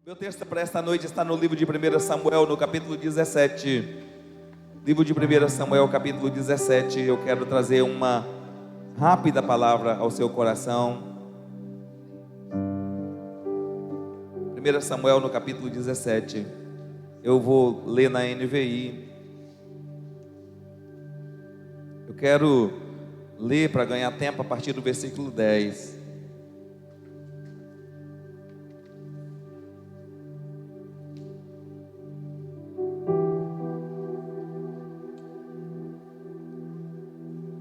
Meu texto para esta noite está no livro de 1 Samuel, no capítulo 17. Livro de 1 Samuel, capítulo 17. Eu quero trazer uma rápida palavra ao seu coração. 1 Samuel, no capítulo 17. Eu vou ler na NVI. Eu quero ler para ganhar tempo a partir do versículo 10.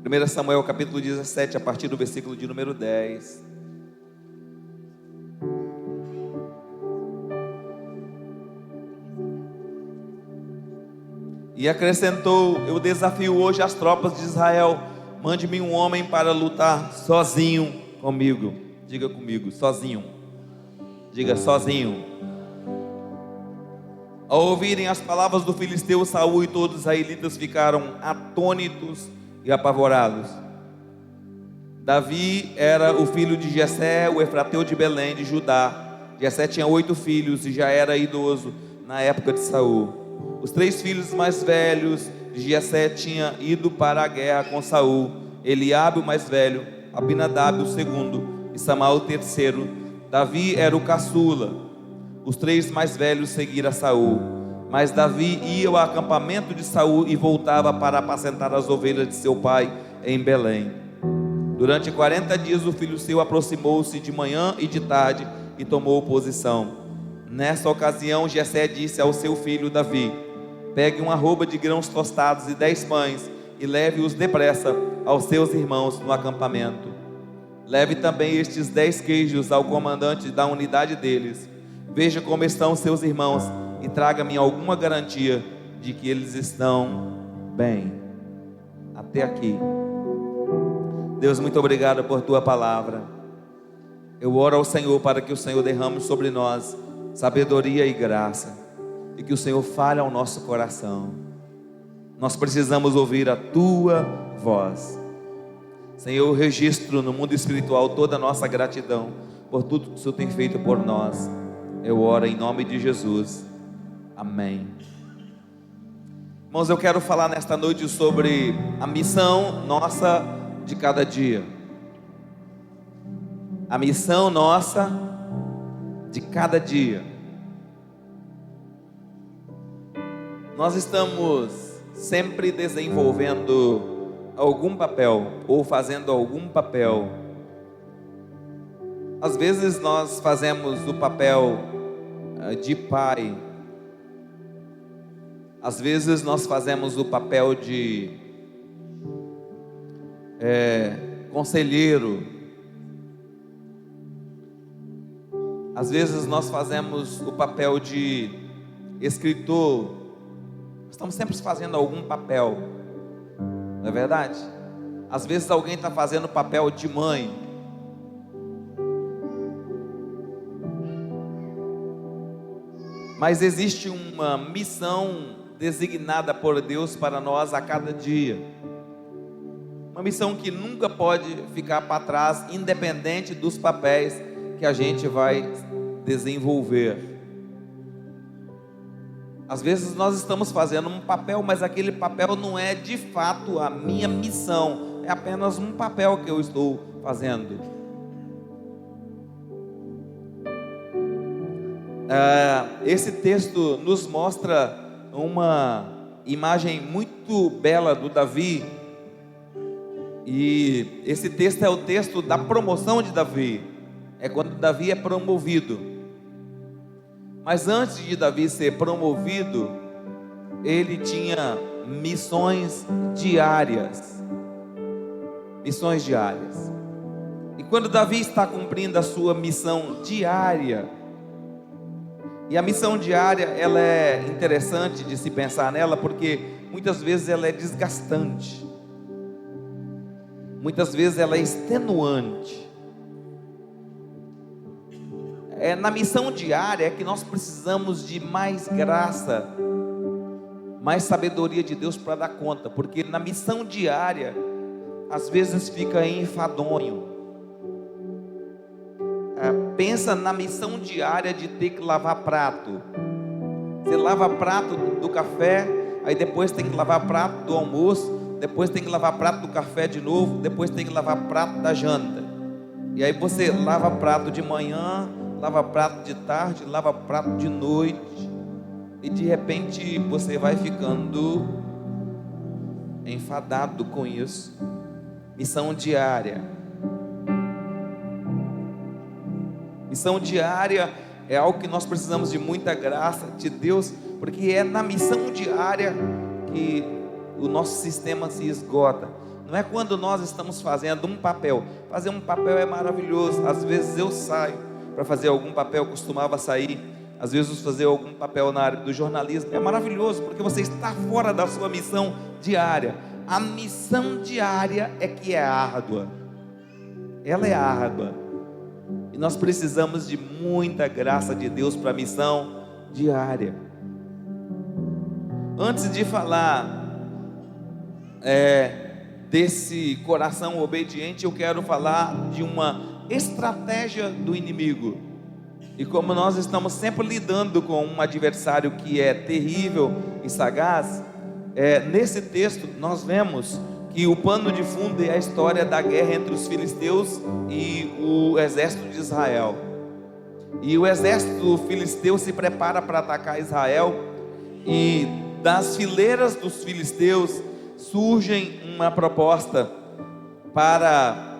Primeiro Samuel capítulo 17, a partir do versículo de número 10. E acrescentou: eu desafio hoje as tropas de Israel, mande-me um homem para lutar sozinho comigo. Diga comigo, sozinho. Diga sozinho. Ao ouvirem as palavras do filisteu, Saul e todos os israelitas ficaram atônitos e apavorados. Davi era o filho de Jessé, o efrateu de Belém de Judá. Jessé tinha 8 filhos e já era idoso na época de Saul. Os 3 filhos mais velhos de Jessé tinham ido para a guerra com Saul: Eliabe, o mais velho, Abinadab, o segundo, e Samael, o terceiro. Davi era o caçula. Os 3 mais velhos seguiram a Saul. Mas Davi ia ao acampamento de Saul e voltava para apacentar as ovelhas de seu pai em Belém. Durante 40 dias o filho seu aproximou-se de manhã e de tarde e tomou posição. Nessa ocasião Jessé disse ao seu filho Davi: pegue uma arroba de grãos tostados e 10 pães e leve-os depressa aos seus irmãos no acampamento. Leve também estes 10 queijos ao comandante da unidade deles. Veja como estão seus irmãos e traga-me alguma garantia de que eles estão bem. Até aqui. Deus, muito obrigado por tua palavra. Eu oro ao Senhor para que o Senhor derrame sobre nós sabedoria e graça, e que o Senhor fale ao nosso coração. Nós precisamos ouvir a tua voz. Senhor, eu registro no mundo espiritual toda a nossa gratidão por tudo que o Senhor tem feito por nós. Eu oro em nome de Jesus. Amém. Irmãos, eu quero falar nesta noite sobre a missão nossa de cada dia. A missão nossa de cada dia. Nós estamos sempre desenvolvendo algum papel ou fazendo algum papel. Às vezes nós fazemos o papel de pai. Às vezes nós fazemos o papel de conselheiro. Às vezes nós fazemos o papel de escritor. Estamos sempre fazendo algum papel, não é verdade? Às vezes alguém está fazendo o papel de mãe. Mas existe uma missão designada por Deus para nós a cada dia. Uma missão que nunca pode ficar para trás, independente dos papéis que a gente vai desenvolver. Às vezes nós estamos fazendo um papel, mas aquele papel não é de fato a minha missão. É apenas um papel que eu estou fazendo. Esse texto nos mostra uma imagem muito bela do Davi. E esse texto é o texto da promoção de Davi. É quando Davi é promovido. Mas antes de Davi ser promovido, ele tinha missões diárias. Missões diárias. E quando Davi está cumprindo a sua missão diária, e a missão diária, ela é interessante de se pensar nela, porque muitas vezes ela é desgastante. Muitas vezes ela é extenuante. Na missão diária é que nós precisamos de mais graça, mais sabedoria de Deus para dar conta. Porque na missão diária, às vezes fica enfadonho. Pensa na missão diária de ter que lavar prato. Você lava prato do café, aí depois tem que lavar prato do almoço, depois tem que lavar prato do café de novo, depois tem que lavar prato da janta. E aí você lava prato de manhã, lava prato de tarde, lava prato de noite. E de repente você vai ficando enfadado com isso. Missão diária. Missão diária é algo que nós precisamos de muita graça de Deus, porque é na missão diária que o nosso sistema se esgota. Não é quando nós estamos fazendo um papel. Fazer um papel é maravilhoso. Às vezes eu saio para fazer algum papel, costumava sair. Às vezes fazer algum papel na área do jornalismo. É maravilhoso, porque você está fora da sua missão diária. A missão diária é que é árdua. Ela é árdua. E nós precisamos de muita graça de Deus para a missão diária. Antes de falar desse coração obediente, eu quero falar de uma estratégia do inimigo. E como nós estamos sempre lidando com um adversário que é terrível e sagaz, nesse texto nós vemos que o pano de fundo é a história da guerra entre os filisteus e o exército de Israel. E o exército filisteu se prepara para atacar Israel, e das fileiras dos filisteus surge uma proposta para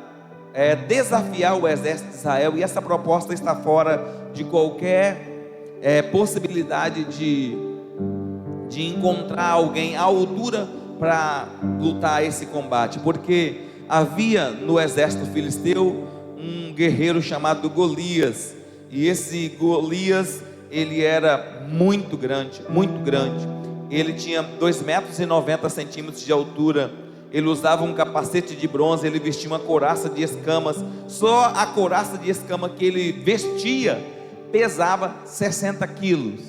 desafiar o exército de Israel, e essa proposta está fora de qualquer possibilidade de encontrar alguém à altura para lutar esse combate, porque havia no exército filisteu um guerreiro chamado Golias, e esse Golias, ele era muito grande, ele tinha 2,90 metros de altura, ele usava um capacete de bronze, ele vestia uma couraça de escamas, só a couraça de escama que ele vestia pesava 60 quilos,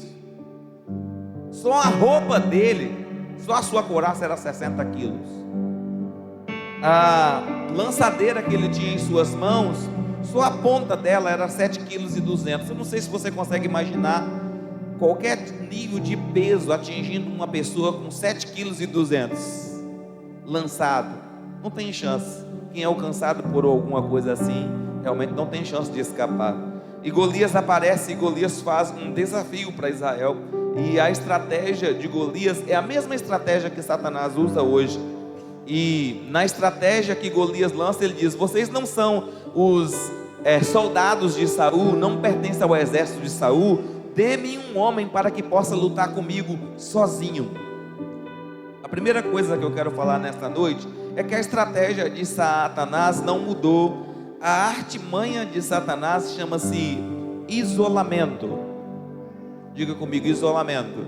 só a roupa dele, só a sua couraça era 60 quilos. A lançadeira que ele tinha em suas mãos, só a ponta dela era 7,2 kg. Eu não sei se você consegue imaginar qualquer nível de peso atingindo uma pessoa com 7,2 kg lançado. Não tem chance. Quem é alcançado por alguma coisa assim, realmente não tem chance de escapar. E Golias aparece, e Golias faz um desafio para Israel. E a estratégia de Golias é a mesma estratégia que Satanás usa hoje. E na estratégia que Golias lança, ele diz: vocês não são os soldados de Saul, não pertencem ao exército de Saul, dê-me um homem para que possa lutar comigo sozinho. A primeira coisa que eu quero falar nesta noite é que a estratégia de Satanás não mudou. A artimanha de Satanás chama-se isolamento. Diga comigo, isolamento.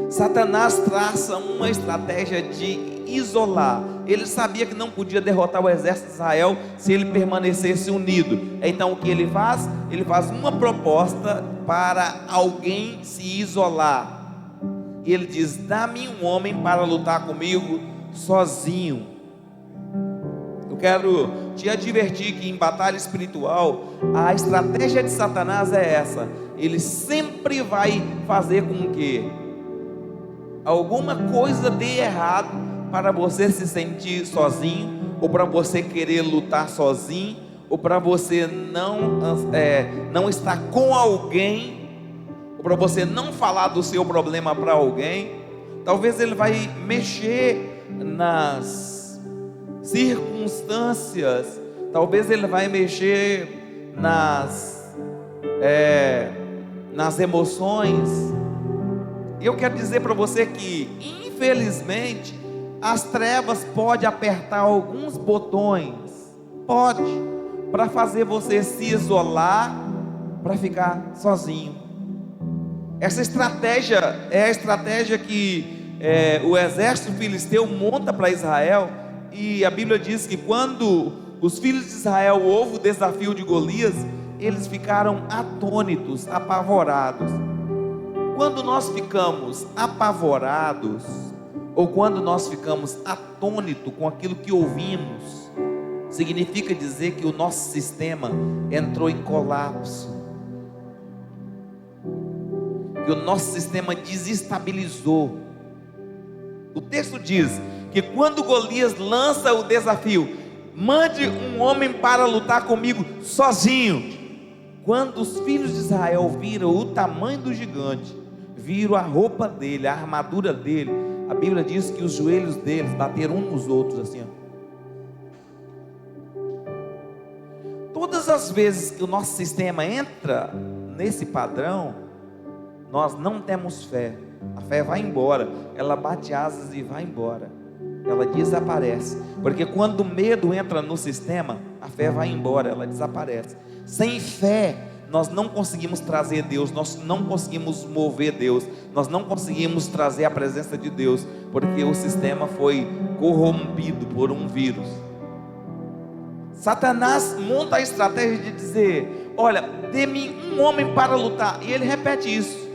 Satanás traça uma estratégia de isolar. Ele sabia que não podia derrotar o exército de Israel se ele permanecesse unido. Então o que ele faz? Ele faz uma proposta para alguém se isolar. E ele diz: dá-me um homem para lutar comigo sozinho. Eu quero te advertir que em batalha espiritual, a estratégia de Satanás é essa. Ele sempre vai fazer com que alguma coisa dê errado para você se sentir sozinho, ou para você querer lutar sozinho, ou para você não estar com alguém, ou para você não falar do seu problema para alguém. Talvez ele vai mexer nas circunstâncias, talvez ele vai mexer nas emoções. E eu quero dizer para você que, infelizmente, as trevas podem apertar alguns botões, para fazer você se isolar, para ficar sozinho. Essa estratégia é a estratégia que o exército filisteu monta para Israel. E a Bíblia diz que quando os filhos de Israel ouvem o desafio de Golias, eles ficaram atônitos, apavorados. Quando nós ficamos apavorados, ou quando nós ficamos atônitos com aquilo que ouvimos, significa dizer que o nosso sistema entrou em colapso, que o nosso sistema desestabilizou. O texto diz que quando Golias lança o desafio: mande um homem para lutar comigo sozinho. Quando os filhos de Israel viram o tamanho do gigante, viram a roupa dele, a armadura dele, a Bíblia diz que os joelhos deles bateram uns nos outros assim, ó. Todas as vezes que o nosso sistema entra nesse padrão, nós não temos fé. A fé vai embora, ela bate asas e vai embora, ela desaparece. Porque quando o medo entra no sistema, a fé vai embora, ela desaparece. Sem fé, nós não conseguimos trazer Deus, nós não conseguimos mover Deus, nós não conseguimos trazer a presença de Deus, porque o sistema foi corrompido por um vírus. Satanás monta a estratégia de dizer: olha, dê-me um homem para lutar. E ele repete isso: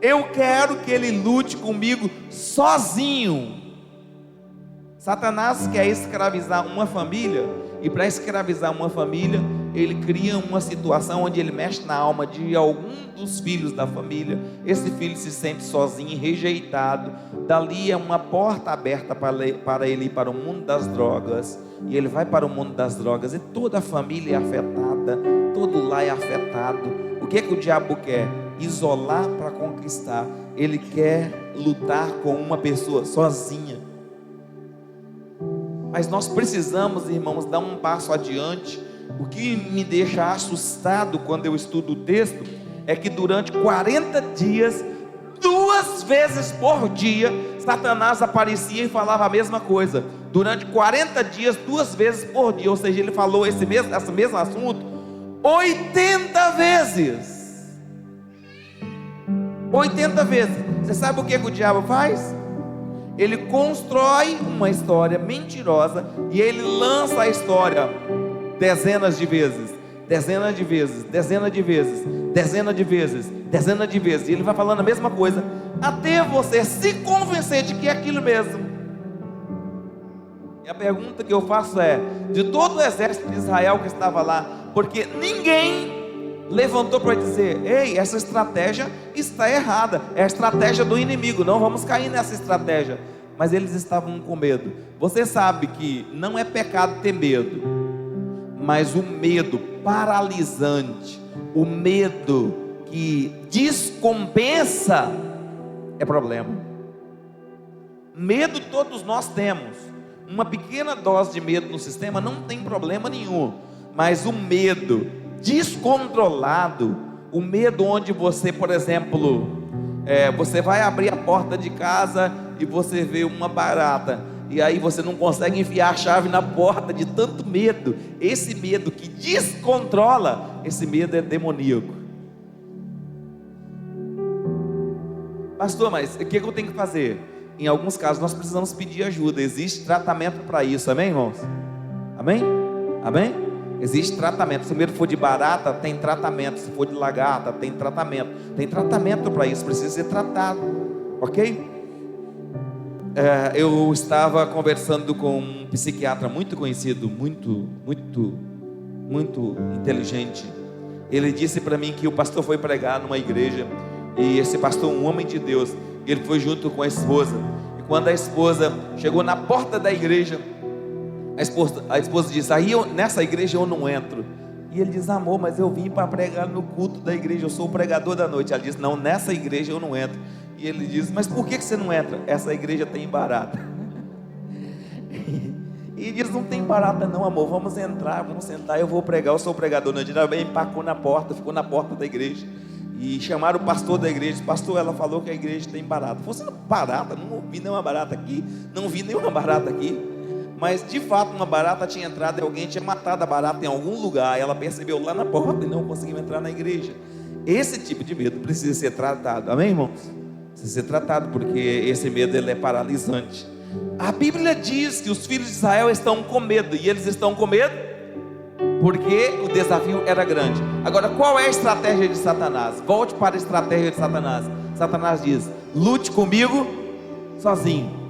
eu quero que ele lute comigo sozinho. Satanás quer escravizar uma família, e para escravizar uma família, ele cria uma situação onde ele mexe na alma de algum dos filhos da família. Esse filho se sente sozinho, rejeitado. Dali é uma porta aberta para ele ir para o mundo das drogas. E ele vai para o mundo das drogas, e toda a família é afetada, todo lar é afetado. O que é que o diabo quer? Isolar para conquistar. Ele quer lutar com uma pessoa sozinha. Mas nós precisamos, irmãos, dar um passo adiante. O que me deixa assustado quando eu estudo o texto é que durante 40 dias, 2 vezes por dia, Satanás aparecia e falava a mesma coisa. Durante 40 dias, 2 vezes por dia. Ou seja, ele falou esse mesmo assunto 80 vezes. 80 vezes. Você sabe o que o diabo faz? Ele constrói uma história mentirosa e ele lança a história dezenas de vezes, dezenas de vezes, dezenas de vezes, dezenas de vezes, dezenas de vezes. E ele vai falando a mesma coisa até você se convencer de que é aquilo mesmo. E a pergunta que eu faço é: de todo o exército de Israel que estava lá, porque ninguém levantou para dizer: ei, essa estratégia está errada, é a estratégia do inimigo, não vamos cair nessa estratégia. Mas eles estavam com medo. Você sabe que não é pecado ter medo, mas o medo paralisante, o medo que descompensa, é problema. Medo todos nós temos. Uma pequena dose de medo no sistema não tem problema nenhum, mas o medo descontrolado, o medo onde você, por exemplo, você vai abrir a porta de casa e você vê uma barata, e aí você não consegue enfiar a chave na porta de tanto medo. Esse medo que descontrola, esse medo é demoníaco. Pastor, mas o que eu tenho que fazer? Em alguns casos nós precisamos pedir ajuda. Existe tratamento para isso, amém, irmãos? Amém? Amém? Existe tratamento. Se o medo for de barata, tem tratamento. Se for de lagarta, tem tratamento. Tem tratamento para isso, precisa ser tratado, ok? Eu estava conversando com um psiquiatra muito conhecido, muito inteligente. Ele disse para mim que o pastor foi pregar numa igreja, e esse pastor, um homem de Deus, ele foi junto com a esposa. E quando a esposa chegou na porta da igreja, a esposa disse: aí nessa igreja eu não entro. E ele diz: amor, mas eu vim para pregar no culto da igreja, eu sou o pregador da noite. Ela diz: não, nessa igreja eu não entro. E ele diz: mas por que você não entra? Essa igreja tem barata. E ele diz: não tem barata não, amor, vamos entrar, vamos sentar, eu vou pregar, eu sou o pregador. Não, ele empacou na porta, ficou na porta da igreja. E chamaram o pastor da igreja: pastor, ela falou que a igreja tem barata. Você não, barata? Não vi nenhuma barata aqui, não vi nenhuma barata aqui. Mas de fato uma barata tinha entrado, e alguém tinha matado a barata em algum lugar. Ela percebeu lá na porta e não conseguiu entrar na igreja. Esse tipo de medo precisa ser tratado, amém, irmãos? Precisa ser tratado, porque esse medo ele é paralisante. A Bíblia diz que os filhos de Israel estão com medo. E eles estão com medo porque o desafio era grande. Agora, qual é a estratégia de Satanás? Volte para a estratégia de Satanás. Satanás diz: lute comigo sozinho.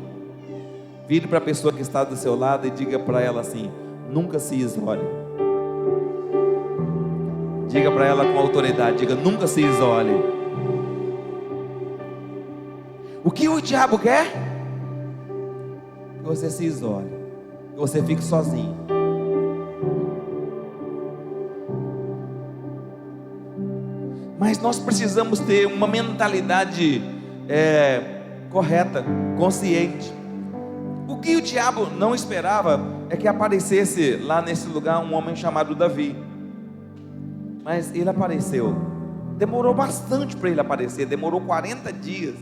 Vire para a pessoa que está do seu lado e diga para ela assim: nunca se isole. Diga para ela com autoridade, diga: nunca se isole. O que o diabo quer? Que você se isole, que você fique sozinho. Mas nós precisamos ter uma mentalidade correta, consciente. O que o diabo não esperava é que aparecesse lá nesse lugar um homem chamado Davi. Mas ele apareceu. Demorou bastante para ele aparecer, demorou 40 dias.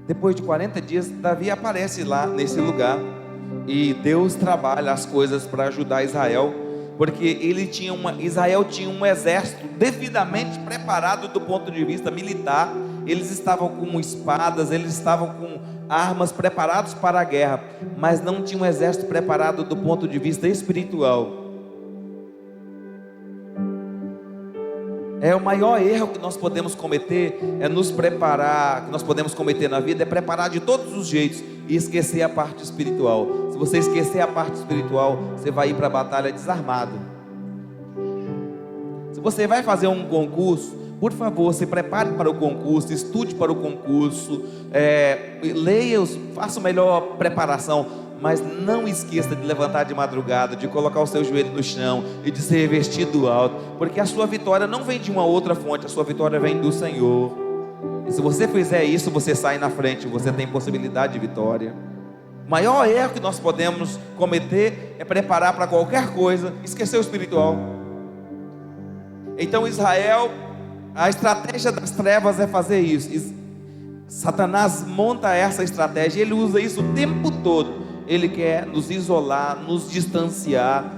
Depois de 40 dias, Davi aparece lá nesse lugar. E Deus trabalha as coisas para ajudar Israel, porque Israel tinha um exército devidamente preparado do ponto de vista militar. Eles estavam com espadas, eles estavam com armas, preparados para a guerra, mas não tinha um exército preparado do ponto de vista espiritual. O maior erro que nós podemos cometer é nos preparar, que nós podemos cometer na vida, é preparar de todos os jeitos e esquecer a parte espiritual. Se você esquecer a parte espiritual, você vai ir para a batalha desarmado. Se você vai fazer um concurso, por favor, se prepare para o concurso, estude para o concurso, leia, faça a melhor preparação. Mas não esqueça de levantar de madrugada, de colocar o seu joelho no chão e de ser vestido alto, porque a sua vitória não vem de uma outra fonte, a sua vitória vem do Senhor. E se você fizer isso, você sai na frente, você tem possibilidade de vitória. O maior erro que nós podemos cometer é preparar para qualquer coisa, esquecer o espiritual. Então Israel, a estratégia das trevas é fazer isso. Satanás monta essa estratégia, ele usa isso o tempo todo. Ele quer nos isolar, nos distanciar,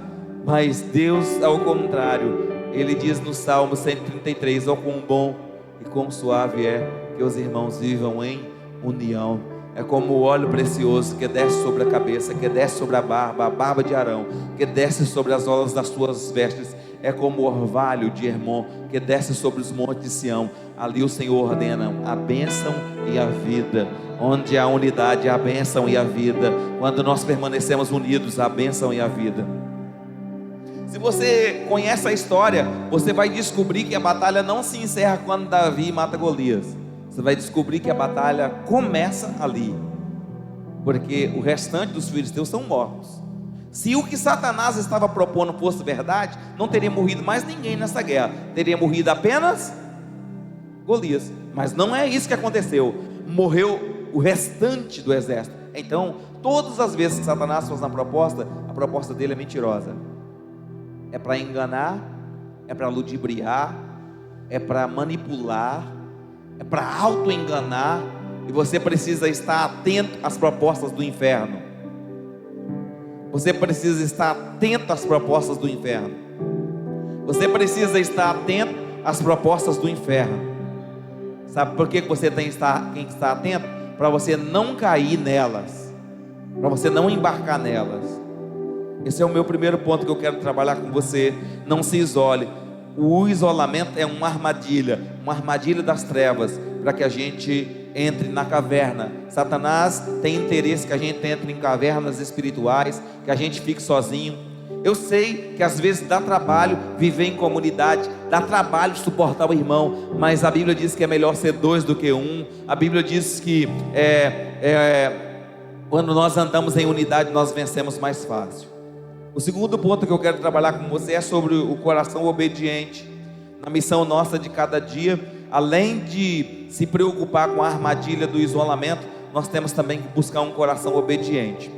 mas Deus, ao contrário, Ele diz no Salmo 133, ó quão bom e quão suave é que os irmãos vivam em união. É como o óleo precioso que desce sobre a cabeça, que desce sobre a barba de Arão, que desce sobre as olas das suas vestes. É como o orvalho de Hermon, que desce sobre os montes de Sião. Ali o Senhor ordena a bênção e a vida. Onde há unidade, há a bênção e a vida. Quando nós permanecemos unidos, há a bênção e a vida. Se você conhece a história, você vai descobrir que a batalha não se encerra quando Davi mata Golias. Você vai descobrir que a batalha começa ali, porque o restante dos filisteus são mortos. Se o que Satanás estava propondo fosse verdade, não teria morrido mais ninguém nessa guerra, teria morrido apenas Golias. Mas não é isso que aconteceu. Morreu o restante do exército. Então, todas as vezes que Satanás faz a proposta dele é mentirosa. É para enganar, é para ludibriar, é para manipular, é para auto-enganar. E você precisa estar atento às propostas do inferno. Você precisa estar atento às propostas do inferno. Você precisa estar atento às propostas do inferno. Sabe por que você tem que estar atento? Para você não cair nelas, para você não embarcar nelas. Esse é o meu primeiro ponto que eu quero trabalhar com você. Não se isole. O isolamento é uma armadilha das trevas, para que a gente entre na caverna. Satanás tem interesse que a gente entre em cavernas espirituais, que a gente fique sozinho. Eu sei que às vezes dá trabalho viver em comunidade, dá trabalho suportar o irmão, mas a Bíblia diz que é melhor ser dois do que um. A Bíblia diz que quando nós andamos em unidade, nós vencemos mais fácil. O segundo ponto que eu quero trabalhar com você é sobre o coração obediente. Na missão nossa de cada dia, além de se preocupar com a armadilha do isolamento, nós temos também que buscar um coração obediente.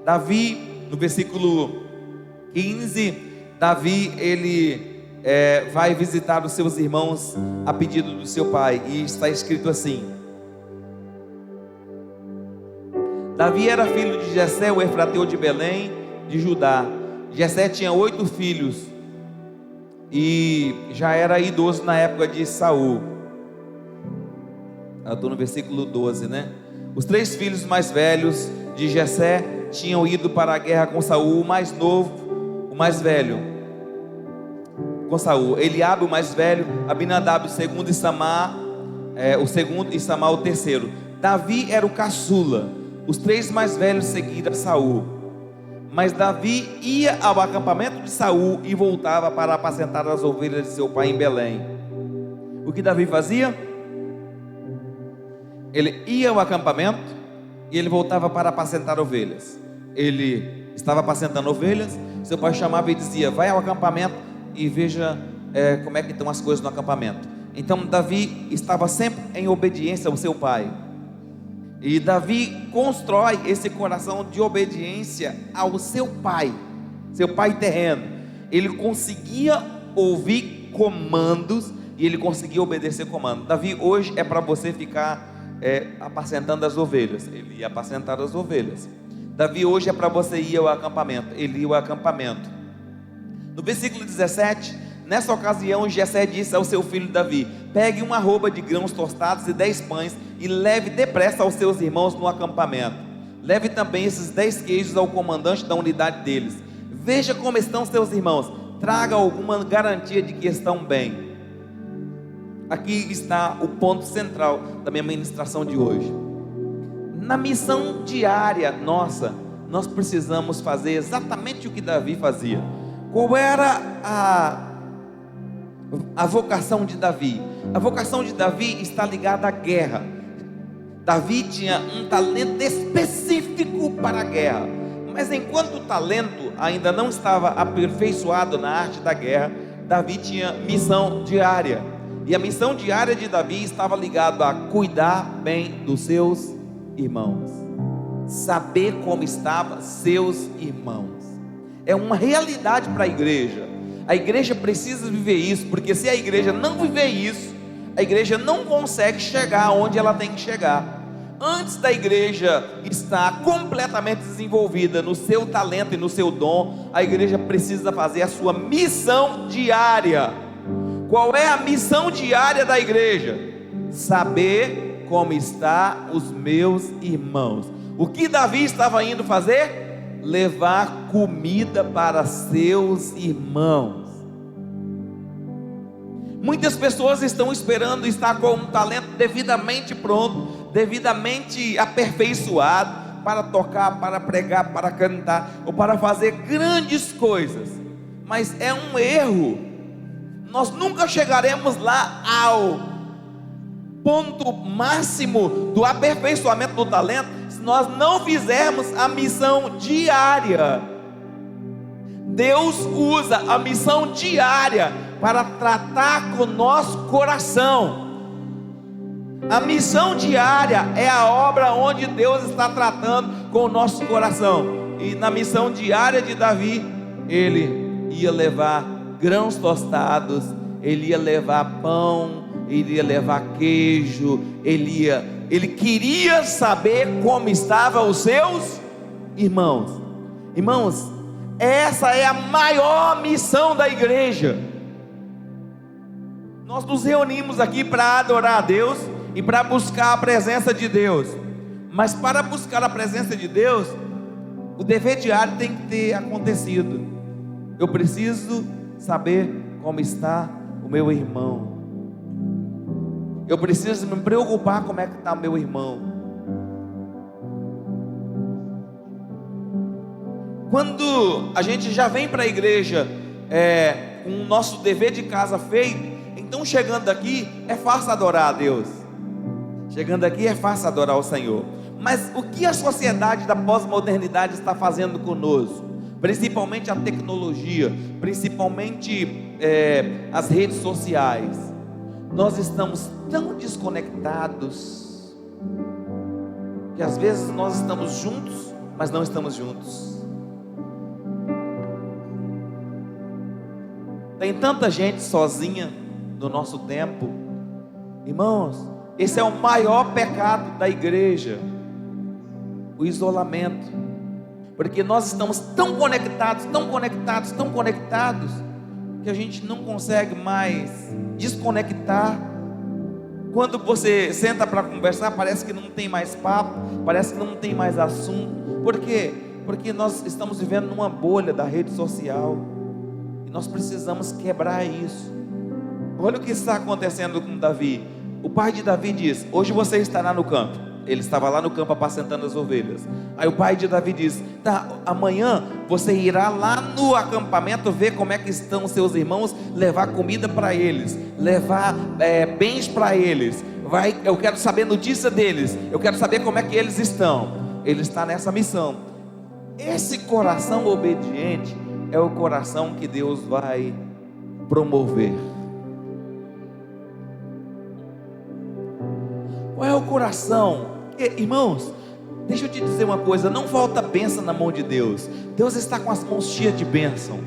Davi, no versículo 15, Davi, ele vai visitar os seus irmãos a pedido do seu pai, e está escrito assim: Davi era filho de Jessé, o efrateu de Belém, de Judá. Jessé tinha 8 filhos, e já era idoso na época de Saul. Eu estou no versículo 12, né? Os 3 filhos mais velhos de Jessé tinham ido para a guerra com Saul. O mais novo, o mais velho, com Saul, Eliabe o mais velho, Abinadab o segundo, e Samar o segundo, e Samar o terceiro. Davi era o caçula. Os 3 mais velhos seguiram Saul, Mas Davi ia ao acampamento de Saul e voltava para apacentar as ovelhas de seu pai em Belém. O que Davi fazia? Ele ia ao acampamento e ele voltava para apacentar ovelhas. Ele estava apacentando ovelhas, seu pai chamava e dizia: vai ao acampamento e veja como é que estão as coisas no acampamento. Então Davi estava sempre em obediência ao seu pai. E Davi constrói esse coração de obediência ao seu pai terreno. Ele conseguia ouvir comandos e ele conseguia obedecer comandos. Davi hoje é para você ficar apacentando as ovelhas. Ele ia apacentar as ovelhas. Davi hoje é para você ir ao acampamento. Ele ia ao acampamento. No versículo 17, nessa ocasião Jessé disse ao seu filho Davi: pegue uma arroba de grãos tostados e 10 pães e leve depressa aos seus irmãos no acampamento. Leve também esses 10 queijos ao comandante da unidade deles. Veja como estão seus irmãos. Traga alguma garantia de que estão bem. Aqui está o ponto central da minha ministração de hoje. Na missão diária nossa, nós precisamos fazer exatamente o que Davi fazia. Qual era a vocação de Davi? A vocação de Davi está ligada à guerra. Davi tinha um talento específico para a guerra, mas enquanto o talento ainda não estava aperfeiçoado na arte da guerra, Davi tinha missão diária. E a missão diária de Davi estava ligada a cuidar bem dos seus irmãos, saber como estavam seus irmãos. É uma realidade para a igreja. A igreja precisa viver isso, porque se a igreja não viver isso, a igreja não consegue chegar onde ela tem que chegar. Antes da igreja estar completamente desenvolvida no seu talento e no seu dom, a igreja precisa fazer a sua missão diária. Qual é a missão diária da igreja? Saber como estão os meus irmãos. O que Davi estava indo fazer? Levar comida para seus irmãos. Muitas pessoas estão esperando estar com um talento devidamente pronto, devidamente aperfeiçoado para tocar, para pregar, para cantar ou para fazer grandes coisas. Mas é um erro. Nós nunca chegaremos lá ao ponto máximo do aperfeiçoamento do talento se nós não fizermos a missão diária. Deus usa a missão diária para tratar com o nosso coração. A missão diária é a obra onde Deus está tratando com o nosso coração. E na missão diária de Davi, ele ia levar grãos tostados, ele ia levar pão, ele ia levar queijo, ele queria saber como estavam os seus irmãos. Irmãos, essa é a maior missão da igreja. Nós nos reunimos aqui para adorar a Deus e para buscar a presença de Deus. Mas para buscar a presença de Deus, o dever diário tem que ter acontecido. Eu preciso saber como está o meu irmão. Eu preciso me preocupar como é que está o meu irmão. Quando a gente já vem para a igreja com o nosso dever de casa feito, então chegando aqui é fácil adorar a Deus. Chegando aqui é fácil adorar o Senhor. Mas o que a sociedade da pós-modernidade está fazendo conosco? Principalmente a tecnologia, principalmente as redes sociais. Nós estamos tão desconectados que às vezes nós estamos juntos, mas não estamos juntos. Tem tanta gente sozinha no nosso tempo. Irmãos, esse é o maior pecado da igreja, o isolamento. Porque nós estamos tão conectados, que a gente não consegue mais desconectar. Quando você senta para conversar, parece que não tem mais papo, parece que não tem mais assunto. Por quê? Porque nós estamos vivendo numa bolha da rede social, e nós precisamos quebrar isso. Olha o que está acontecendo com Davi. O pai de Davi diz: hoje você estará no campo, ele estava lá no campo apacentando as ovelhas. Aí o pai de Davi diz: tá, amanhã você irá lá no acampamento ver como é que estão seus irmãos, levar comida para eles, levar bens para eles. Eu quero saber notícia deles, eu quero saber como é que eles estão. Ele está nessa missão. Esse coração obediente é o coração que Deus vai promover. Qual é o coração? Irmãos, deixa eu te dizer uma coisa: não falta bênção na mão de Deus. Deus está com as mãos cheias de bênção.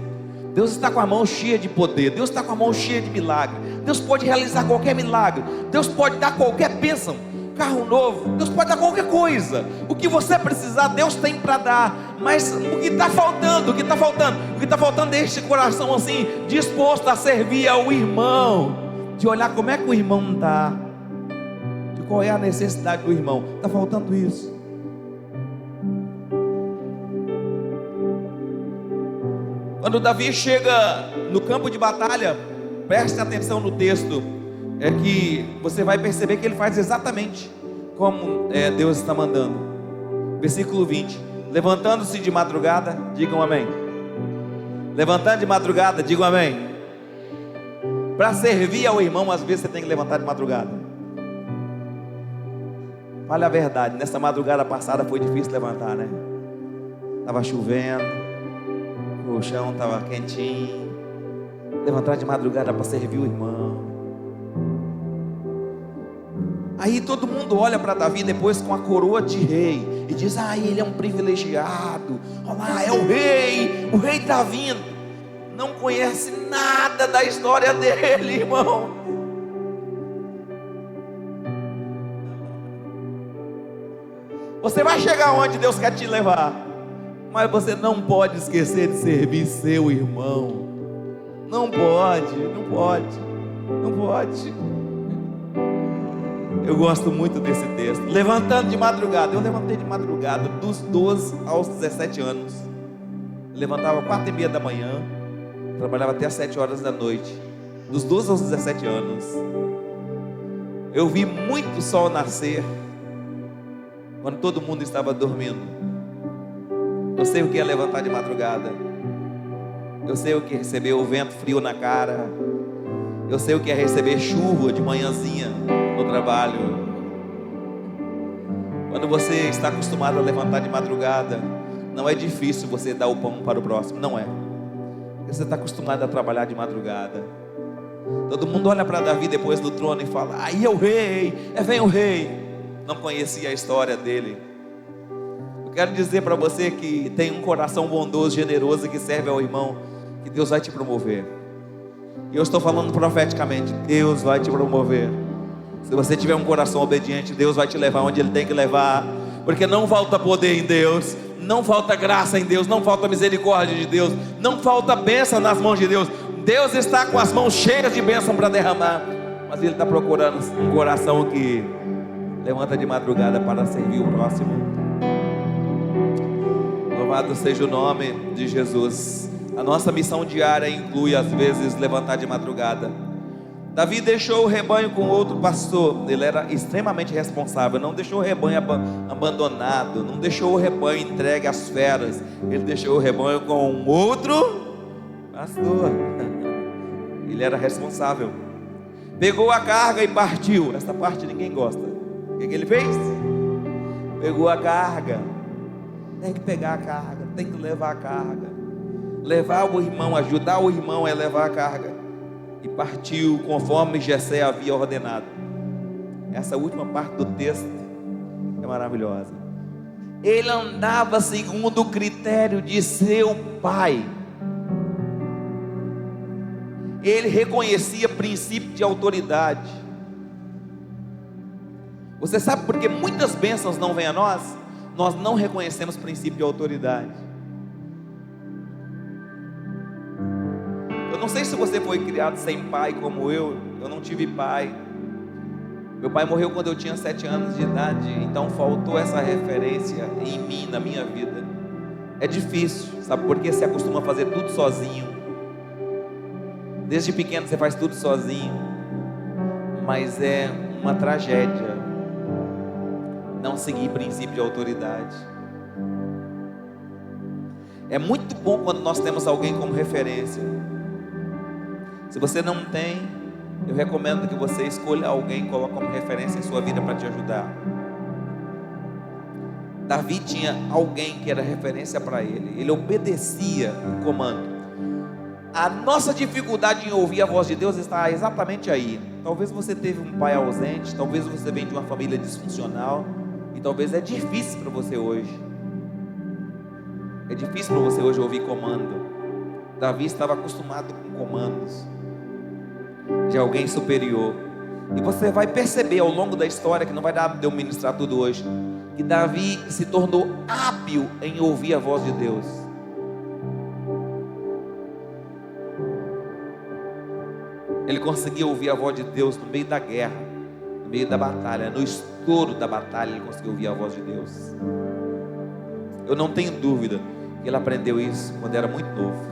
Deus está com a mão cheia de poder. Deus está com a mão cheia de milagre. Deus pode realizar qualquer milagre. Deus pode dar qualquer bênção. Carro novo, Deus pode dar qualquer coisa. O que você precisar, Deus tem para dar. Mas o que está faltando? O que está faltando? O que está faltando é este coração assim, disposto a servir ao irmão, de olhar como é que o irmão está, de qual é a necessidade do irmão. Está faltando isso. Quando Davi chega no campo de batalha, preste atenção no texto, é que você vai perceber que ele faz exatamente como Deus está mandando. Versículo 20: levantando-se de madrugada, digam amém. Levantando de madrugada, digam amém. Para servir ao irmão, às vezes você tem que levantar de madrugada. Fale a verdade, nessa madrugada passada foi difícil levantar, né? Estava chovendo, o chão estava quentinho. Levantar de madrugada para servir o irmão. Aí todo mundo olha para Davi depois com a coroa de rei e diz: ah, ele é um privilegiado. Olha lá, é o rei está vindo. Não conhece nada da história dele, irmão. Você vai chegar onde Deus quer te levar, mas você não pode esquecer de servir seu irmão. Não pode, não pode, não pode. Eu gosto muito desse texto. Levantando de madrugada. Eu levantei de madrugada dos 12 aos 17 anos. Eu levantava 4h30 da manhã, trabalhava até as 7 horas da noite. Dos 12 aos 17 anos. Eu vi muito sol nascer quando todo mundo estava dormindo. Eu sei o que é levantar de madrugada. Eu sei o que é receber o vento frio na cara. Eu sei o que é receber chuva de manhãzinha no trabalho. Quando você está acostumado a levantar de madrugada, não é difícil você dar o pão para o próximo, não é. Porque você está acostumado a trabalhar de madrugada. Todo mundo olha para Davi depois do trono e fala: aí é o rei, vem o rei. Não conhecia a história dele. Eu quero dizer para você que tem um coração bondoso, generoso, que serve ao irmão, que Deus vai te promover. E eu estou falando profeticamente: Deus vai te promover. Se você tiver um coração obediente, Deus vai te levar onde Ele tem que levar. Porque não falta poder em Deus, não falta graça em Deus, não falta misericórdia de Deus, não falta bênção nas mãos de Deus. Deus está com as mãos cheias de bênção para derramar, mas Ele está procurando um coração que levanta de madrugada para servir o próximo. Louvado seja o nome de Jesus. A nossa missão diária inclui às vezes levantar de madrugada. Davi deixou o rebanho com outro pastor. Ele era extremamente responsável. Não deixou o rebanho abandonado, não deixou o rebanho entregue às feras. Ele deixou o rebanho com um outro pastor. Ele era responsável. Pegou a carga e partiu. Essa parte ninguém gosta. O que ele fez? Pegou a carga. Tem que pegar a carga, tem que levar a carga. Levar o irmão, ajudar o irmão é levar a carga. E partiu conforme Jessé havia ordenado. Essa última parte do texto é maravilhosa. Ele andava segundo o critério de seu pai. Ele reconhecia princípio de autoridade. Você sabe por que muitas bênçãos não vêm a nós? Nós não reconhecemos princípio de autoridade. Eu não sei se você foi criado sem pai como eu não tive pai. Meu pai morreu quando eu tinha 7 anos de idade, então faltou essa referência em mim, na minha vida. É difícil, sabe por quê? Você acostuma a fazer tudo sozinho. Desde pequeno você faz tudo sozinho, mas é uma tragédia não seguir princípio de autoridade. É muito bom quando nós temos alguém como referência. Se você não tem, eu recomendo que você escolha alguém e coloque como referência em sua vida para te ajudar. Davi tinha alguém que era referência para ele. Ele obedecia o comando. A nossa dificuldade em ouvir a voz de Deus está exatamente aí. Talvez você teve um pai ausente, talvez você venha de uma família disfuncional, e talvez é difícil para você hoje. É difícil para você hoje ouvir comando. Davi estava acostumado com comandos de alguém superior. E você vai perceber ao longo da história, que não vai dar de eu ministrar tudo hoje, que Davi se tornou hábil em ouvir a voz de Deus. Ele conseguia ouvir a voz de Deus no meio da guerra, no meio da batalha, no estouro da batalha. Ele conseguiu ouvir a voz de Deus. Eu não tenho dúvida que ele aprendeu isso quando era muito novo.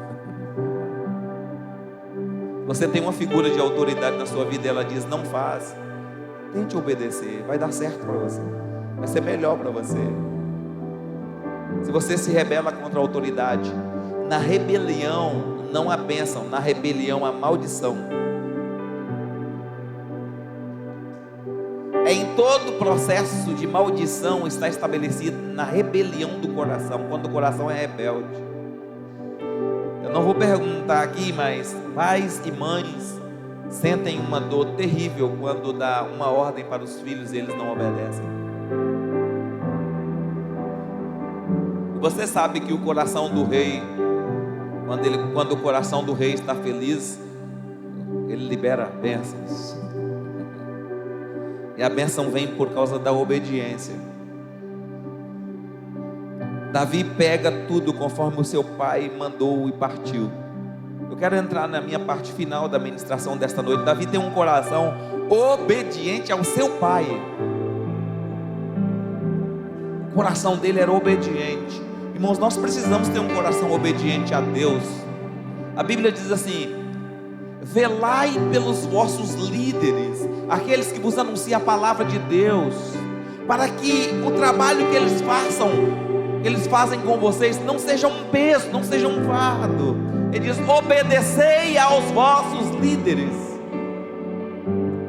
Você tem uma figura de autoridade na sua vida e ela diz: não faz, tente obedecer, vai dar certo para você, vai ser melhor para você. Se você se rebela contra a autoridade, na rebelião não há bênção, na rebelião há maldição. Em todo processo de maldição está estabelecido na rebelião do coração, quando o coração é rebelde. Eu não vou perguntar aqui, mas pais e mães sentem uma dor terrível quando dá uma ordem para os filhos e eles não obedecem. Você sabe que o coração do rei, quando o coração do rei está feliz, ele libera bênçãos. E a bênção vem por causa da obediência. Davi pega tudo conforme o seu pai mandou e partiu. Eu quero entrar na minha parte final da ministração desta noite. Davi tem um coração obediente ao seu pai. O coração dele era obediente. Irmãos, nós precisamos ter um coração obediente a Deus. A Bíblia diz assim: velai pelos vossos líderes, aqueles que vos anunciam a palavra de Deus, para que o trabalho que eles fazem com vocês não seja um peso, não seja um fardo. Ele diz: obedecei aos vossos líderes.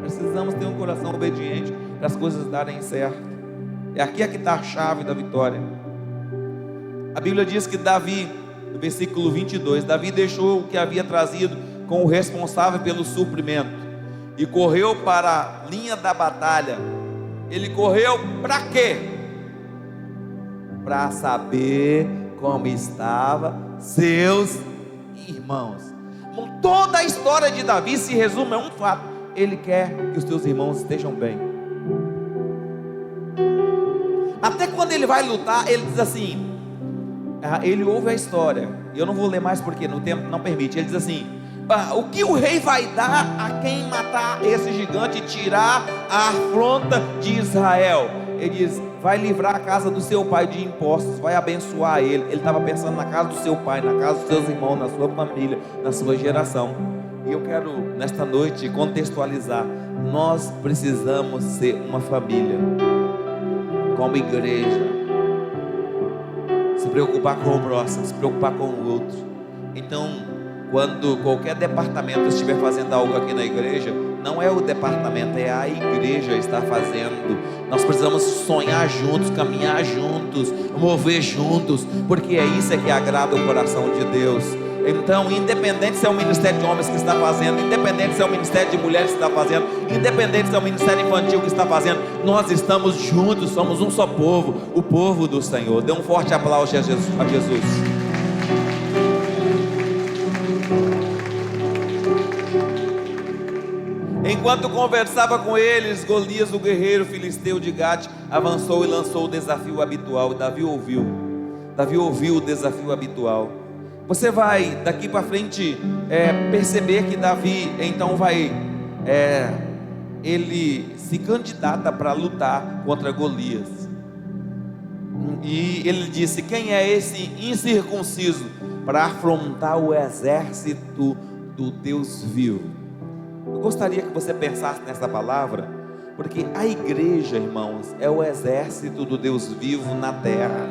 Precisamos ter um coração obediente para as coisas darem certo. É aqui que está a chave da vitória. A Bíblia diz que Davi, no versículo 22, Davi deixou o que havia trazido com o responsável pelo suprimento e correu para a linha da batalha. Ele correu para quê? Para saber como estavam seus irmãos. Toda a história de Davi se resume a um fato: ele quer que os teus irmãos estejam bem. Até quando ele vai lutar, ele diz assim, ele ouve a história, e eu não vou ler mais porque no tempo não permite. Ele diz assim: o que o rei vai dar a quem matar esse gigante e tirar a afronta de Israel? Ele diz: vai livrar a casa do seu pai de impostos, vai abençoar ele. Ele estava pensando na casa do seu pai, na casa dos seus irmãos, na sua família, na sua geração. E eu quero nesta noite contextualizar: nós precisamos ser uma família, como igreja, se preocupar com o próximo, se preocupar com o outro. Então, quando qualquer departamento estiver fazendo algo aqui na igreja, não é o departamento, é a igreja está fazendo. Nós precisamos sonhar juntos, caminhar juntos, mover juntos, porque é isso que agrada o coração de Deus. Então, independente se é o ministério de homens que está fazendo, independente se é o ministério de mulheres que está fazendo, independente se é o ministério infantil que está fazendo, nós estamos juntos, somos um só povo, o povo do Senhor. Dê um forte aplauso a Jesus. Enquanto conversava com eles, Golias, o guerreiro filisteu de Gate, avançou e lançou o desafio habitual. E Davi ouviu o desafio habitual. Você vai daqui para frente perceber que Davi então ele se candidata para lutar contra Golias. E ele disse: quem é esse incircunciso para afrontar o exército do Deus vivo? Eu gostaria que você pensasse nessa palavra, Porque a igreja, irmãos, é o exército do Deus vivo na terra.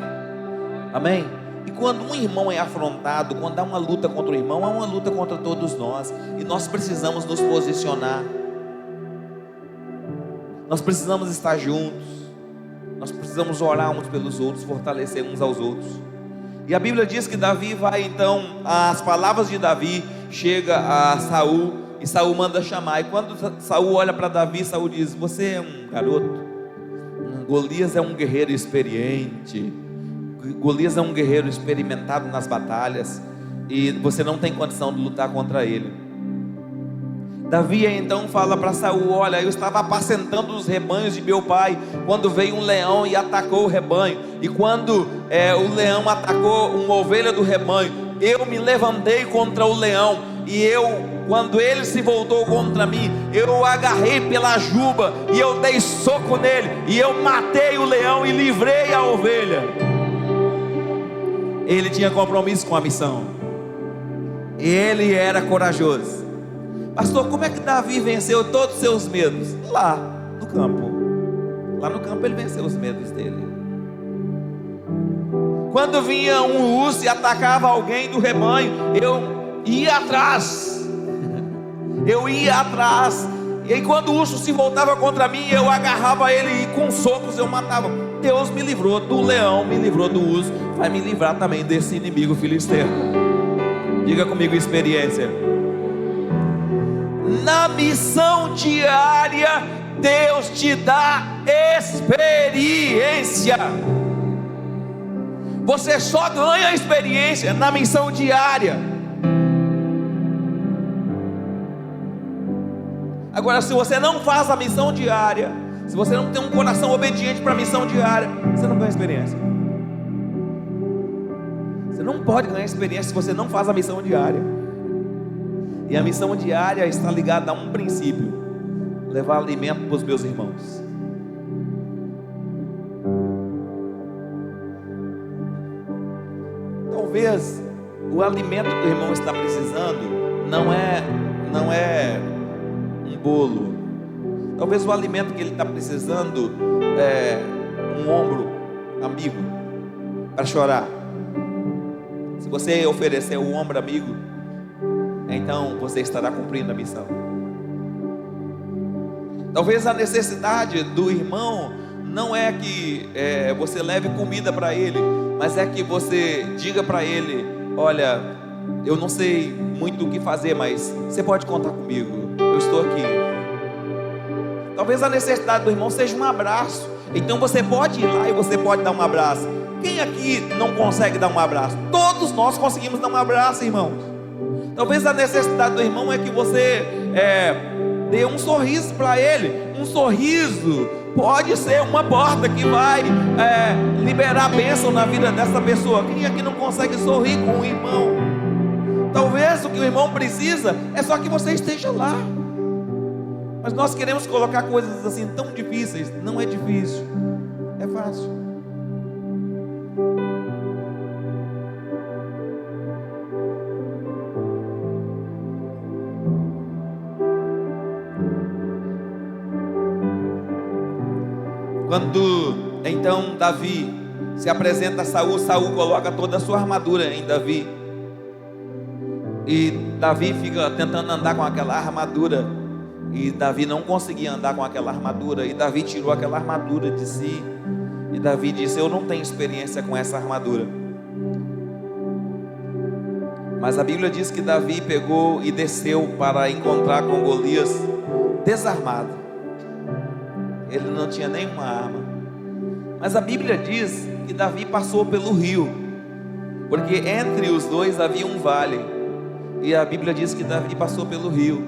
Amém? E quando um irmão é afrontado, quando há uma luta contra o irmão, há uma luta contra todos nós. E nós precisamos nos posicionar. Nós precisamos estar juntos. Nós precisamos orar uns pelos outros, fortalecer uns aos outros. E a Bíblia diz que Davi vai então, as palavras de Davi chega a Saul, e Saul manda chamar. E quando Saul olha para Davi, Saul diz: você é um garoto, Golias é um guerreiro experiente, Golias é um guerreiro experimentado nas batalhas, e você não tem condição de lutar contra ele. Davi então fala para Saul: olha, eu estava apacentando os rebanhos de meu pai, quando veio um leão e atacou o rebanho. E quando o leão atacou uma ovelha do rebanho, eu me levantei contra o leão, e quando ele se voltou contra mim, eu o agarrei pela juba, e eu dei soco nele, e eu matei o leão e livrei a ovelha. Ele tinha compromisso com a missão, ele era corajoso. Pastor, como é que Davi venceu todos os seus medos? Lá no campo. Lá no campo ele venceu os medos dele. Quando vinha um urso e atacava alguém do rebanho, eu ia atrás. Eu ia atrás. E aí quando o urso se voltava contra mim, eu agarrava ele e com socos eu matava. Deus me livrou do leão, me livrou do urso, vai me livrar também desse inimigo filisteu. Diga comigo, experiência. Na missão diária, Deus te dá experiência. Você só ganha experiência na missão diária. Agora, se você não faz a missão diária, se você não tem um coração obediente para a missão diária, você não ganha experiência. Você não pode ganhar experiência se você não faz a missão diária. E a missão diária está ligada a um princípio: levar alimento para os meus irmãos. Talvez o alimento que o irmão está precisando não é um bolo. Talvez o alimento que ele está precisando é um ombro amigo para chorar. Se você oferecer o ombro amigo, então você estará cumprindo a missão. Talvez a necessidade do irmão não é que você leve comida para ele, mas é que você diga para ele: olha, eu não sei muito o que fazer, mas você pode contar comigo, eu estou aqui. Talvez a necessidade do irmão seja um abraço, então você pode ir lá e você pode dar um abraço. Quem aqui não consegue dar um abraço? Todos nós conseguimos dar um abraço, irmãos. Talvez a necessidade do irmão é que você dê um sorriso para ele. Um sorriso pode ser uma porta que vai liberar a bênção na vida dessa pessoa. Quem aqui não consegue sorrir com o irmão? Talvez o que o irmão precisa é só que você esteja lá. Mas nós queremos colocar coisas assim tão difíceis. Não é difícil, é fácil. Quando então Davi se apresenta a Saul, Saul coloca toda a sua armadura em Davi, e Davi fica tentando andar com aquela armadura, e Davi não conseguia andar com aquela armadura, e Davi tirou aquela armadura de si, e Davi disse: eu não tenho experiência com essa armadura. Mas a Bíblia diz que Davi pegou e desceu para encontrar com Golias desarmado. Ele não tinha nenhuma arma. Mas a Bíblia diz que Davi passou pelo rio, porque entre os dois havia um vale. E a Bíblia diz que Davi passou pelo rio.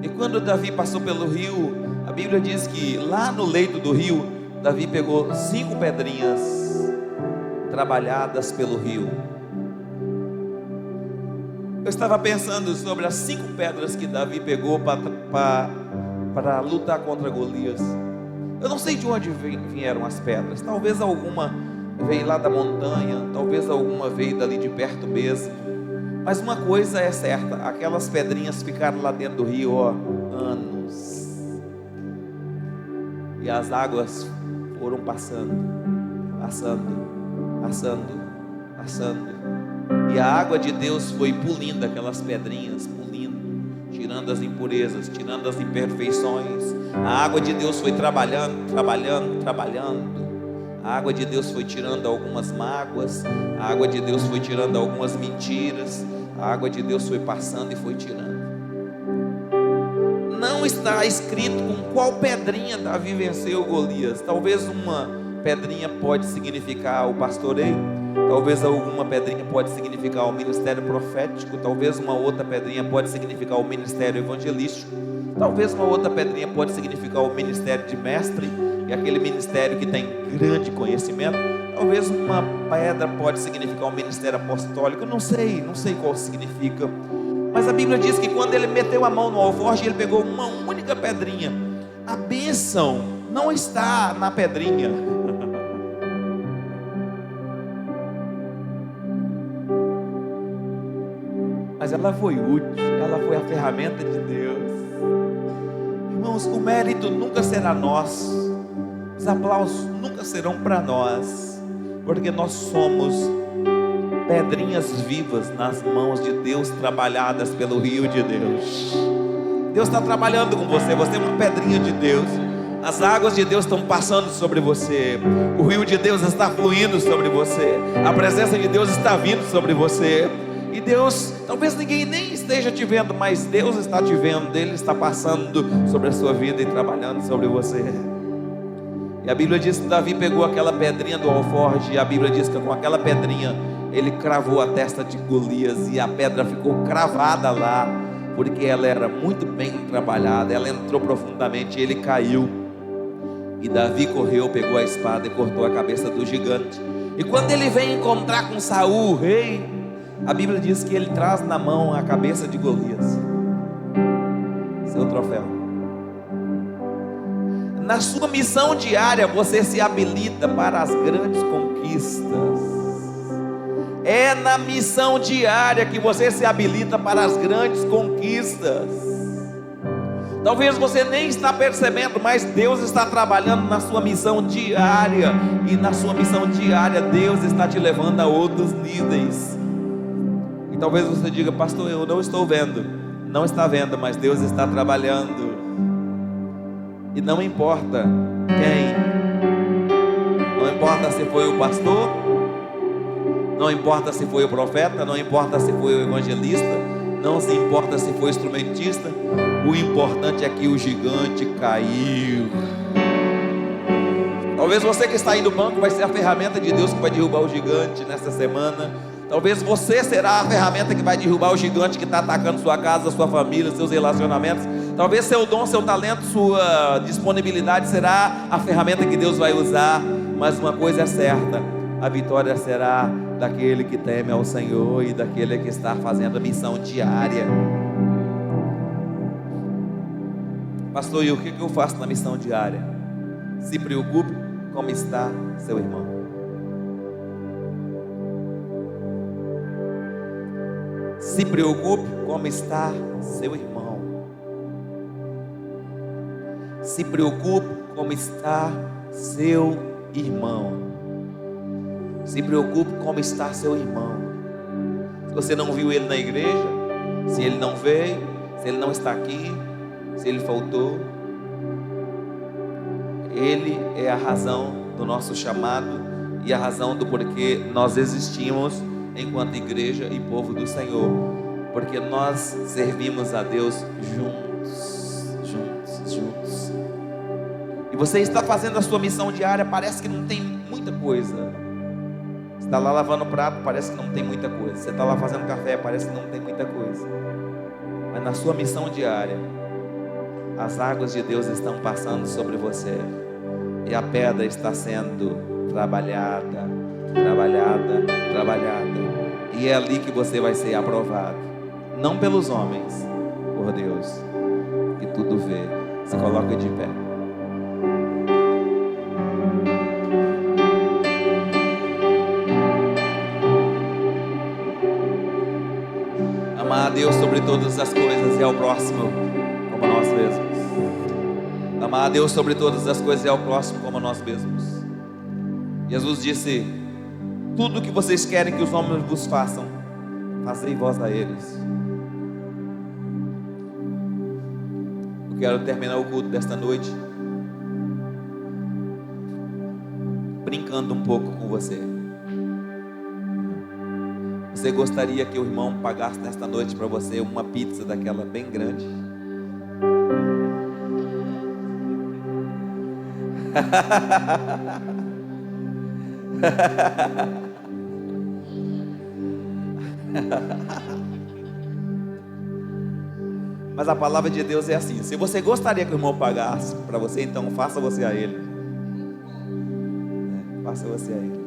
E quando Davi passou pelo rio, a Bíblia diz que lá no leito do rio, Davi pegou 5 pedrinhas trabalhadas pelo rio. Eu estava pensando sobre as 5 pedras que Davi pegou para lutar contra Golias. Eu não sei de onde vieram as pedras. Talvez alguma veio lá da montanha, talvez alguma veio dali de perto mesmo. Mas uma coisa é certa: aquelas pedrinhas ficaram lá dentro do rio, anos. E as águas foram passando, passando. E a água de Deus foi pulindo aquelas pedrinhas, tirando as impurezas, tirando as imperfeições. A água de Deus foi trabalhando. A água de Deus foi tirando algumas mágoas. A água de Deus foi tirando algumas mentiras. A água de Deus foi passando e foi tirando. Não está escrito com qual pedrinha Davi venceu Golias. Talvez uma pedrinha pode significar o pastoreio, talvez alguma pedrinha pode significar o ministério profético, talvez uma outra pedrinha pode significar o ministério evangelístico, talvez uma outra pedrinha pode significar o ministério de mestre, e aquele ministério que tem grande conhecimento. Talvez uma pedra pode significar o ministério apostólico. Não sei qual significa. Mas a Bíblia diz que quando ele meteu a mão no alforje, ele pegou uma única pedrinha. A bênção não está na pedrinha. Mas ela foi útil, ela foi a ferramenta de Deus. Irmãos, o mérito nunca será nosso, os aplausos nunca serão para nós, porque nós somos pedrinhas vivas nas mãos de Deus, trabalhadas pelo rio de Deus. Deus está trabalhando com você, você é uma pedrinha de Deus. As águas de Deus estão passando sobre você, o rio de Deus está fluindo sobre você, a presença de Deus está vindo sobre você. E Deus, talvez ninguém nem esteja te vendo, mas Deus está te vendo, Ele está passando sobre a sua vida e trabalhando sobre você. E a Bíblia diz que Davi pegou aquela pedrinha do alforje, e a Bíblia diz que com aquela pedrinha ele cravou a testa de Golias, e a pedra ficou cravada lá, porque ela era muito bem trabalhada, ela entrou profundamente, ele caiu, e Davi correu, pegou a espada e cortou a cabeça do gigante. E quando ele vem encontrar com Saul, o rei, a Bíblia diz que ele traz na mão a cabeça de Golias, seu troféu. Na sua missão diária, você se habilita para as grandes conquistas. É na missão diária que você se habilita para as grandes conquistas. Talvez você nem está percebendo, mas Deus está trabalhando na sua missão diária. E na sua missão diária, Deus está te levando a outros níveis. E talvez você diga: pastor, eu não estou vendo. Não está vendo, mas Deus está trabalhando. E não importa quem, não importa se foi o pastor, não importa se foi o profeta, não importa se foi o evangelista, não se importa se foi o instrumentista, o importante é que o gigante caiu. Talvez você que está aí no banco vai ser a ferramenta de Deus que vai derrubar o gigante nesta semana. Talvez você será a ferramenta que vai derrubar o gigante que está atacando sua casa, sua família, seus relacionamentos. Talvez seu dom, seu talento, sua disponibilidade será a ferramenta que Deus vai usar. Mas uma coisa é certa: a vitória será daquele que teme ao Senhor e daquele que está fazendo a missão diária. Pastor, e o que eu faço na missão diária? Se preocupe como está seu irmão. Se preocupe como está seu irmão. Se preocupe como está seu irmão. Se preocupe como está seu irmão. Se você não viu ele na igreja, se ele não veio, se ele não está aqui, se ele faltou, ele é a razão do nosso chamado e a razão do porquê nós existimos enquanto igreja e povo do Senhor, porque nós servimos a Deus juntos. E você está fazendo a sua missão diária, parece que não tem muita coisa. Você está lá lavando o prato, parece que não tem muita coisa. Você está lá fazendo café, parece que não tem muita coisa. Mas na sua missão diária, as águas de Deus estão passando sobre você, e a pedra está sendo trabalhada. E é ali que você vai ser aprovado, não pelos homens, por Deus, que tudo vê. Se coloca de pé. Amar a Deus sobre todas as coisas e ao próximo como a nós mesmos. Amar a Deus sobre todas as coisas e ao próximo como a nós mesmos. Jesus disse: tudo o que vocês querem que os homens vos façam, fazei vós a eles. Eu quero terminar o culto desta noite brincando um pouco com você. Você gostaria que o irmão pagasse nesta noite para você uma pizza daquela bem grande? Mas a palavra de Deus é assim: se você gostaria que o irmão pagasse para você, então faça você a ele. Faça você a ele.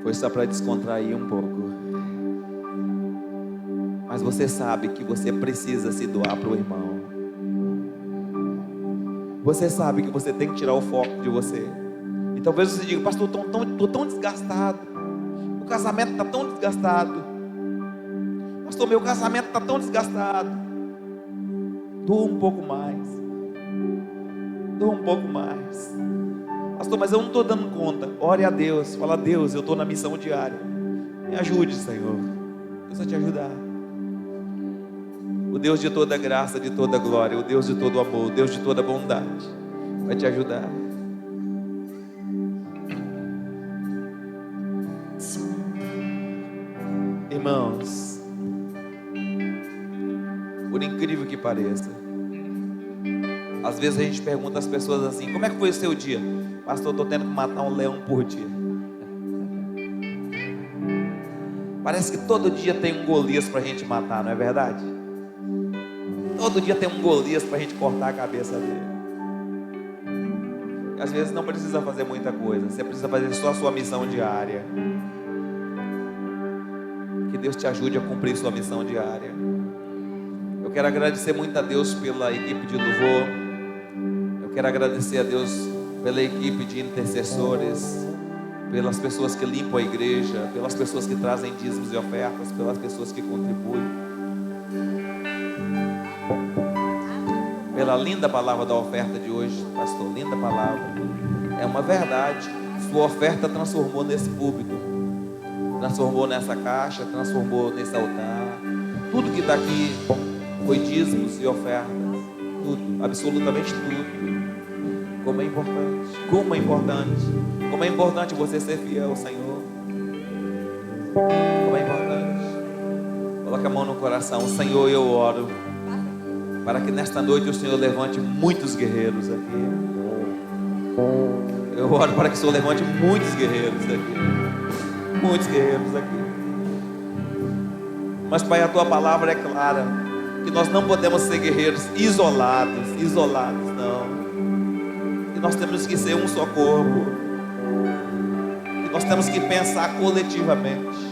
Foi só para descontrair um pouco. Mas você sabe que você precisa se doar para o irmão. Você sabe que você tem que tirar o foco de você. E talvez você diga: pastor, estou tão desgastado. O casamento está tão desgastado. Pastor, meu casamento está tão desgastado. Doa um pouco mais. Doa um pouco mais. Pastor, mas eu não estou dando conta. Ore a Deus. Fala: Deus, eu estou na missão diária. Me ajude, Senhor. Deus vai te ajudar. O Deus de toda graça, de toda glória, o Deus de todo amor, o Deus de toda bondade, vai te ajudar. Irmãos, por incrível que pareça, às vezes a gente pergunta às pessoas assim: como é que foi o seu dia? Pastor, eu estou tendo que matar um leão por dia. Parece que todo dia tem um Golias para a gente matar, não é verdade? Todo dia tem um Golias para a gente cortar a cabeça dele. E às vezes não precisa fazer muita coisa. Você precisa fazer só a sua missão diária. Que Deus te ajude a cumprir sua missão diária. Eu quero agradecer muito a Deus pela equipe de louvor. Eu quero agradecer a Deus pela equipe de intercessores, pelas pessoas que limpam a igreja, pelas pessoas que trazem dízimos e ofertas, pelas pessoas que contribuem, pela linda palavra da oferta de hoje, pastor. Linda palavra, é uma verdade. Sua oferta transformou nesse púlpito, transformou nessa caixa, transformou nesse altar. Tudo que está aqui foi dízimos e ofertas. Tudo, absolutamente tudo. Como é importante, como é importante, como é importante você ser fiel ao Senhor. Como é importante. Coloque a mão no coração. Senhor, eu oro para que nesta noite o Senhor levante muitos guerreiros aqui. Eu oro para que o Senhor levante muitos guerreiros aqui. Muitos guerreiros aqui. Mas, Pai, a Tua palavra é clara, que nós não podemos ser guerreiros isolados, não. Que nós temos que ser um só corpo. Que nós temos que pensar coletivamente.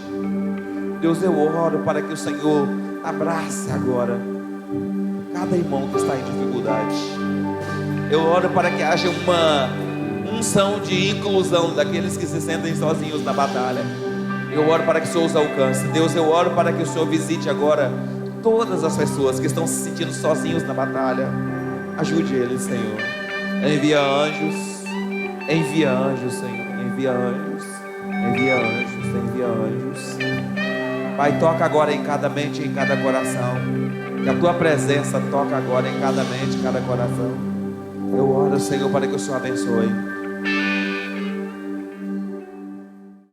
Deus, eu oro para que o Senhor abrace agora cada irmão que está em dificuldade. Eu oro para que haja uma unção de inclusão daqueles que se sentem sozinhos na batalha. Eu oro para que o Senhor os alcance. Deus, eu oro para que o Senhor visite agora todas as pessoas que estão se sentindo sozinhos na batalha. Ajude eles, Senhor. Envia anjos, Senhor. Envia anjos. Pai, toca agora em cada mente e em cada coração. Que a Tua presença toca agora em cada mente, em cada coração. Eu oro, Senhor, para que o Senhor abençoe.